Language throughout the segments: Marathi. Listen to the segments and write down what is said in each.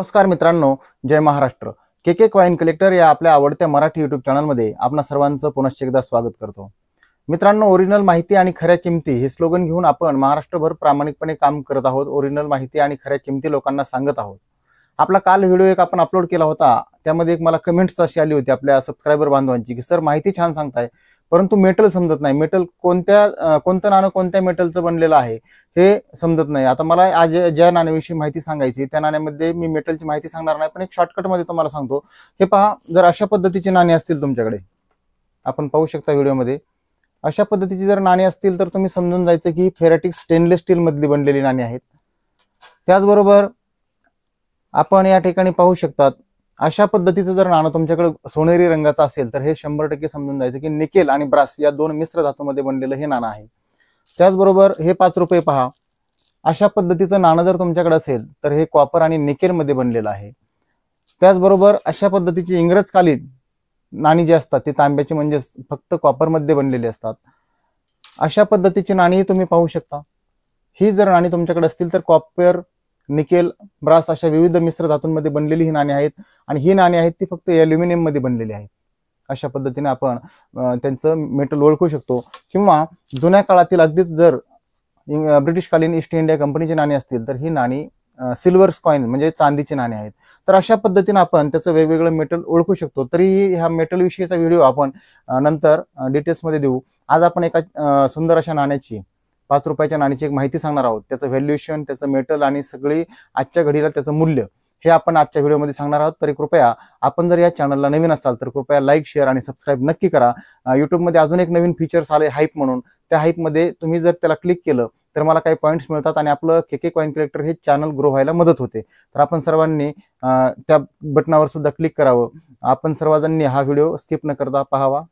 नमस्कार मित्रांनो, जय महाराष्ट्र। के कॉइन कलेक्टर या आपल्या आवडत्या मराठी यूट्यूब चॅनलमध्ये आपणा सर्वांचं पुनश्च एकदा स्वागत करतो। मित्रांनो, ओरिजिनल माहिती आणि खऱ्या किमती हे स्लोगन घेऊन आपण महाराष्ट्रभर प्रामाणिकपणे काम करत आहोत। ओरिजिनल माहिती आणि खऱ्या किमती लोकांना सांगत आहोत। आपला काल व्हिडिओ एक आपण अपलोड केला होता, त्यामध्ये एक मला कमेंट्स अशी आली होती आपल्या सबस्क्रायबर बांधवांची की सर माहिती छान सांगताय परंतु मेटल समजत नाही, मेटल कोणतं नाणं कोणत्या मेटलचं बनलेलं आहे हे समजत नाही। आता मला आज ज्या नाण्याविषयी माहिती सांगायची त्या नाण्यामध्ये मी मेटलची माहिती सांगणार नाही, पण एक शॉर्टकट मध्ये तुम्हाला सांगतो। हे पहा, जर अशा पद्धतीची नाणी असतील तुमच्याकडे, आपण पाहू शकता व्हिडिओमध्ये, अशा पद्धतीची जर नाणी असतील तर तुम्ही समजून जायचं की फेराटिक स्टेनलेस स्टील मधली बनलेली नाणी आहेत। त्याचबरोबर आपण या ठिकाणी पाहू शकतात, अशा पद्धतीचं जर नाणं तुमच्याकडे सोनेरी रंगाचं असेल तर हे 100% समजून जायचं की निकेल आणि ब्रास या दोन मिश्र धातूमध्ये बनलेलं हे नाणं आहे। त्याचबरोबर हे 5 रुपये पहा, अशा पद्धतीचं नाणं जर तुमच्याकडे असेल तर हे कॉपर आणि निकेल मध्ये बनलेलं आहे। त्याचबरोबर अशा पद्धतीची इंग्रजकालीन नाणी जी असतात ती तांब्याची म्हणजे फक्त कॉपर मध्ये बनलेली असतात। अशा पद्धतीची नाणी तुम्ही पाहू शकता। ही जर नाणी तुमच्याकडे असतील तर कॉपर, निकेल, ब्रास अशा विविध मिश्र धातूंमध्ये बनलेली ही नाणी आहेत आणि ही नाणी आहेत ती फक्त ॲल्युमिनियम मध्ये बनलेली आहेत। अशा पद्धतीने आपण त्यांचं मेटल ओळखू शकतो। किंवा जुन्या काळातील अगदीच जर ब्रिटिशकालीन ईस्ट इंडिया कंपनीची नाणी असतील तर ही नाणी सिल्वर कॉइन म्हणजे चांदीची नाणी आहेत। तर अशा पद्धतीने आपण त्याचं वेगवेगळं मेटल ओळखू शकतो। तरी ह्या मेटल विषयीचा व्हिडिओ आपण नंतर डिटेल्स मध्ये देऊ। आज आपण एका सुंदर अशा नाण्याची 5 रुपयाच्या नाण्याची एक माहिती सांगणार आहोत। त्याचं व्हॅल्युएशन, त्याचं मेटल आणि सगळी आजच्या घडीला त्याचं मूल्य हे आपण आजच्या व्हिडिओमध्ये सांगणार आहोत। तरी कृपया आपण जर या चॅनलला नवीन असाल तर कृपया लाईक, शेअर आणि सबस्क्राईब नक्की करा। यूट्यूबमध्ये अजून एक नवीन फीचर्स आले हाईप म्हणून, त्या हाईपमध्ये तुम्ही जर त्याला क्लिक केलं तर मला काही पॉईंट्स मिळतात आणि आपलं के कॉइन कलेक्टर हे चॅनल ग्रो व्हायला मदत होते। तर आपण सर्वांनी त्या बटनावर सुद्धा क्लिक करावं। आपण सर्वजणांनी हा व्हिडिओ स्किप न करता पाहावा।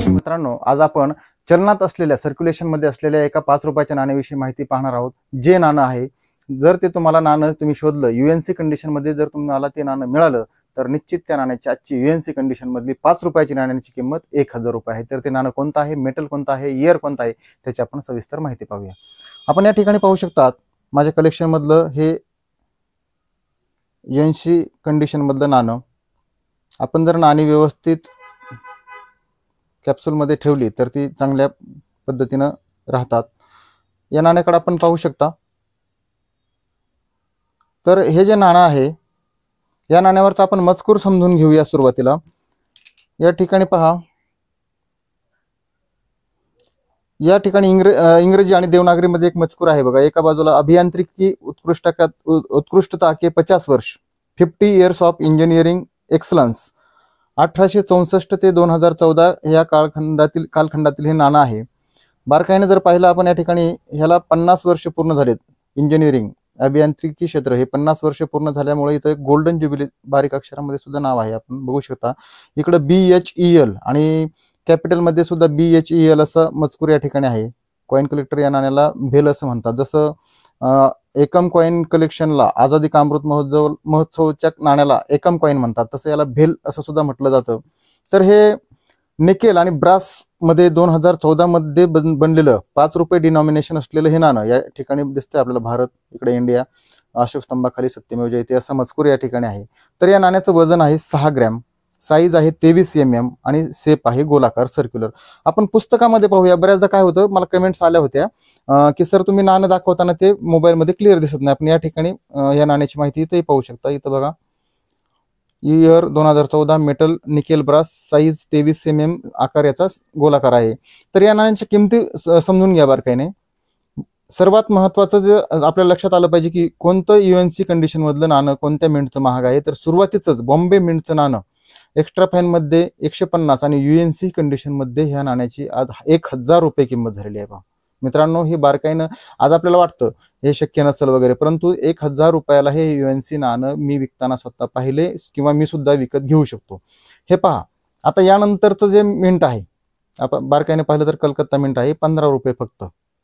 मित्रांनो, आज आपण चलनात असलेल्या सर्क्युलेशन मध्ये असलेल्या एका 5 रुपयाच्या नाण्याविषयी माहिती पाहणार आहोत। जे नाणं आहे, जर ते तुम्हाला नाणं तुम्ही शोधलं यूएनसी कंडिशन मध्ये, जर तुम्हाला ते नाणं मिळालं तर निश्चित त्या नाण्याची आजची यूएनसी कंडिशन मधली 5 रुपयाची नाण्याची किंमत 1000 रुपये आहे। तर ते नाणं कोणतं आहे, मेटल कोणतं आहे, इयर कोणतं आहे, त्याची आपण सविस्तर माहिती पाहूया। आपण या ठिकाणी पाहू शकतात माझ्या कलेक्शन मधलं हे यूएनसी कंडिशन मधलं नाणं। आपण जर नाणी व्यवस्थित कॅप्सूल मध्ये ठेवली तर ती चांगल्या पद्धतीने राहतात। या नाण्याकडे आपण पाहू शकता। तर हे जे नाणं आहे, या नाण्यावरचा आपण मजकूर समजून घेऊया सुरुवातीला। या ठिकाणी पहा, या ठिकाणी इंग्रजी आणि देवनागरी मध्ये एक मजकूर आहे बघा। एका बाजूला अभियांत्रिकी उत्कृष्टता के 50 वर्ष, 50 इयर्स ऑफ इंजिनिअरिंग एक्सलन्स, 1864 ते 2014 या कालखंडातील हे नाणं आहे। बारकाईने जर पाहिलं आपण या ठिकाणी ह्याला 50 वर्ष पूर्ण झालेत। इंजिनिअरिंग अभियांत्रिकी क्षेत्र हे 50 वर्ष पूर्ण झाल्यामुळे इथं गोल्डन ज्युबिली बारीक अक्षरामध्ये सुद्धा नाव आहे, आपण बघू शकता। इकडे BHEL आणि कॅपिटल मध्ये सुद्धा BHEL असं मजकूर या ठिकाणी आहे। कॉइन कलेक्टर या नाण्याला भेल असं म्हणतात। जसं एकम कॉइन कलेक्शनला आझादी का अमृत महोत्सवच्या नाण्याला एकम कॉइन म्हणतात, तसं याला भेल असं सुद्धा म्हटलं जातं। तर हे निकेल आणि ब्रास मध्ये 2014 मध्ये बनलेलं 5 रुपये डिनॉमिनेशन असलेलं हे नाणं या ठिकाणी दिसतंय आपल्याला। भारत, इकडे इंडिया, अशोक स्तंभाखाली सत्यमेव जयते असा मजकूर या ठिकाणी आहे। तर या नाण्याचं वजन आहे 6 ग्रॅम, साईज आहे 23 mm आणि शेप आहे गोलाकार सर्क्युलर। आपण पुस्तकामध्ये पाहूया। बऱ्याचदा काय होतं, मला कमेंट्स आल्या होत्या की सर तुम्ही नाणं दाखवताना ते मोबाईल मध्ये क्लिअर दिसत नाही। आपण या ठिकाणी या नाण्याची माहिती इथे पाहू शकता। इथं बघा, year 2014, metal nickel brass, size 23 mm, आकार याचा गोलाकार आहे। तर या नाण्यांची किमती समजून घ्या बारकाईने। सर्वात महत्वाचं जे आपल्या लक्षात आलं पाहिजे की कोणतं यूएनसी कंडिशन मधलं नाणं कोणत्या मिंटचं महाग आहे। तर सुरुवातीचंच बॉम्बे मिंटचं नाणं एक्स्ट्रा फाईन मध्ये 150 आणि यूएनसी कंडिशन मध्ये ह्या नाण्याची आज 1000 रुपये किंमत झालेली आहे। पहा मित्रांनो, ही बारकाईनं आज आपल्याला वाटतं हे शक्य नसेल वगैरे, परंतु 1000 रुपयाला हे यूएनसी नाणं मी विकताना स्वतः पाहिले किंवा मी सुद्धा विकत घेऊ शकतो। हे पहा, आता यानंतरचं जे मिंट आहे आपण बारकाईने पाहिलं तर कलकत्ता मिंट आहे 15 रुपये फक्त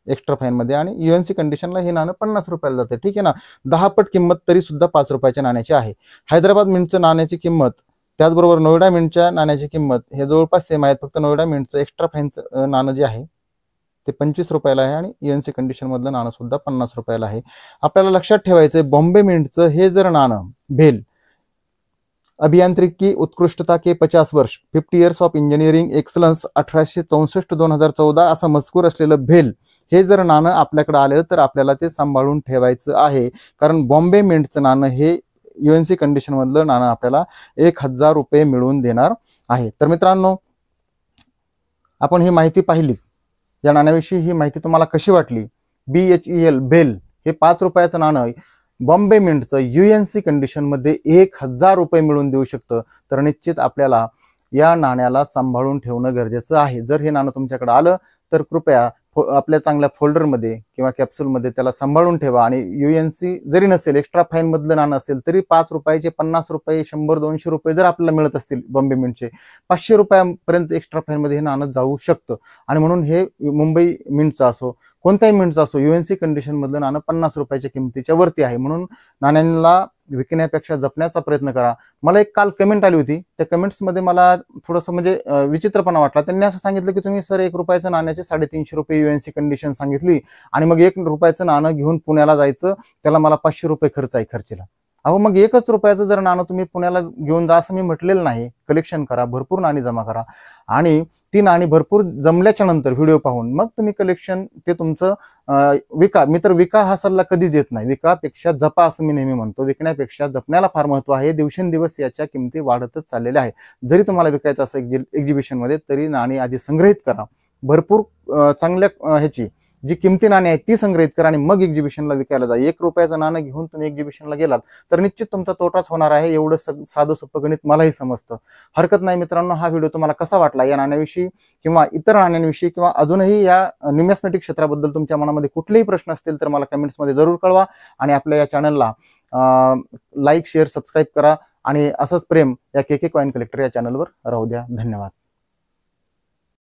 एक्स्ट्रा फाईनमध्ये, आणि UNC कंडिशनला हे नाणं 50 रुपयाला जाते. ठीक आहे ना, 10 पट किंमत तरी सुद्धा 5 रुपयाच्या नाण्याची आहे. हैदराबाद मिंटचं नाण्याची किंमत, त्याचबरोबर नोएडा मिंटच्या नाण्याची किंमत हे जवळपास सेम आहेत. फक्त नोएडा मिंटचं एक्स्ट्रा फाईनचं नाणं जे आहे ते 25 रुपयाला आहे आणि UNC कंडिशनमधलं नाणं सुद्धा 50 रुपयाला आहे. आपल्याला लक्षात ठेवायचं आहे, बॉम्बे मिंटचं हे जर नाणं भेल अभियांत्रिकी उत्कृष्टता के 50 वर्ष 50 इयर्स ऑफ इंजिनिअरिंग एक्सलन्स 1864-2014 असा मजकूर असलेलं भेल हे जर नाणं आपल्याकडे आलं तर आपल्याला ते सांभाळून ठेवायचं आहे. कारण बॉम्बे मिंटचं नाणं हे UNC कंडिशनमधलं नाणं आपल्याला 1000 रुपये मिळवून देणार आहे. तर मित्रांनो, आपण ही माहिती पाहिली. या नाण्याविषयी ही माहिती तुम्हाला कशी वाटली? BHEL भेल हे 5 रुपयाचं नाणं बॉम्बे मिंटचं UNC कंडिशनमध्ये 1000 रुपये मिळवून देऊ शकतं. तर निश्चित आपल्याला या नाण्याला सांभाळून ठेवणं गरजेचं आहे. जर हे नाणं तुमच्याकडे आलं तर कृपया आपल्या चांगल्या फोल्डरमध्ये किंवा कॅप्सूलमध्ये त्याला सांभाळून ठेवा. आणि UNC जरी नसेल, एक्स्ट्रा फाईनमधलं नाणं असेल तरी 5 रुपयाचे 50 रुपये 100-200 रुपये जर आपल्याला मिळत असतील बॉम्बे मिंटचे, 500 रुपयापर्यंत एक्स्ट्रा फाईनमध्ये हे नाणं जाऊ शकतं. आणि म्हणून हे मुंबई मिंटचं असो, कोणत्याही मिंटचं असो, UNC कंडिशनमधलं नाणं 50 रुपयाच्या किमतीच्या वरती आहे. म्हणून नाण्यांना विकण्यापेक्षा जपण्याचा प्रयत्न करा. मला एक काल कमेंट आली होती, त्या कमेंट्समध्ये मला थोडंसं म्हणजे विचित्रपणा वाटला. त्यांनी असं सांगितलं की तुम्ही सर 1 रुपयाचं नाण्याचे 350 रुपये UNC कंडिशन सांगितली आणि मग 1 रुपयाचं नाणं घेऊन पुण्याला जायचं, त्याला मला 500 रुपये खर्च आहे खर्चीला. अहो, मग 1च रुपयाचं जर नाणं तुम्ही पुण्याला घेऊन जा असं मी म्हटलेलं नाही. कलेक्शन करा, भरपूर नाणी जमा करा आणि ती नाणी भरपूर जमल्याच्या नंतर व्हिडिओ पाहून मग तुम्ही कलेक्शन ते तुमचं विका. मी तर विका हा सल्ला कधीच देत नाही. विकापेक्षा जपा असं मी नेहमी म्हणतो. विकण्यापेक्षा जपण्याला फार महत्त्व आहे. दिवसेंदिवस याच्या किमती वाढतच चाललेल्या आहे. जरी तुम्हाला विकायचं असं एक्झिबिशनमध्ये तरी नाणी आधी संग्रहित करा. भरपूर चांगल्या ह्याची जी किमती नाणी आहेत ती संग्रहित करा आणि मग एक्झिबिशनला विकायला जा. 1 रुपयाचं नाणं घेऊन तुम्ही एक्झिबिशनला गेलात तर निश्चित तुमचा तोटाच होणार आहे. एवढं साधं सोपं गणित मलाही समजतं. हरकत नाही मित्रांनो, हा व्हिडिओ तुम्हाला कसा वाटला? या नाण्याविषयी किंवा इतर नाण्यांविषयी किंवा अजूनही या न्यूमॅस्मेटिक क्षेत्राबद्दल तुमच्या मनामध्ये कुठलेही प्रश्न असतील तर मला कमेंट्समध्ये जरूर कळवा. आणि आपल्या या चॅनलला लाईक, शेअर, सबस्क्राईब करा आणि असंच प्रेम या KK कॉइन कलेक्टर या चॅनलवर राहू द्या. धन्यवाद.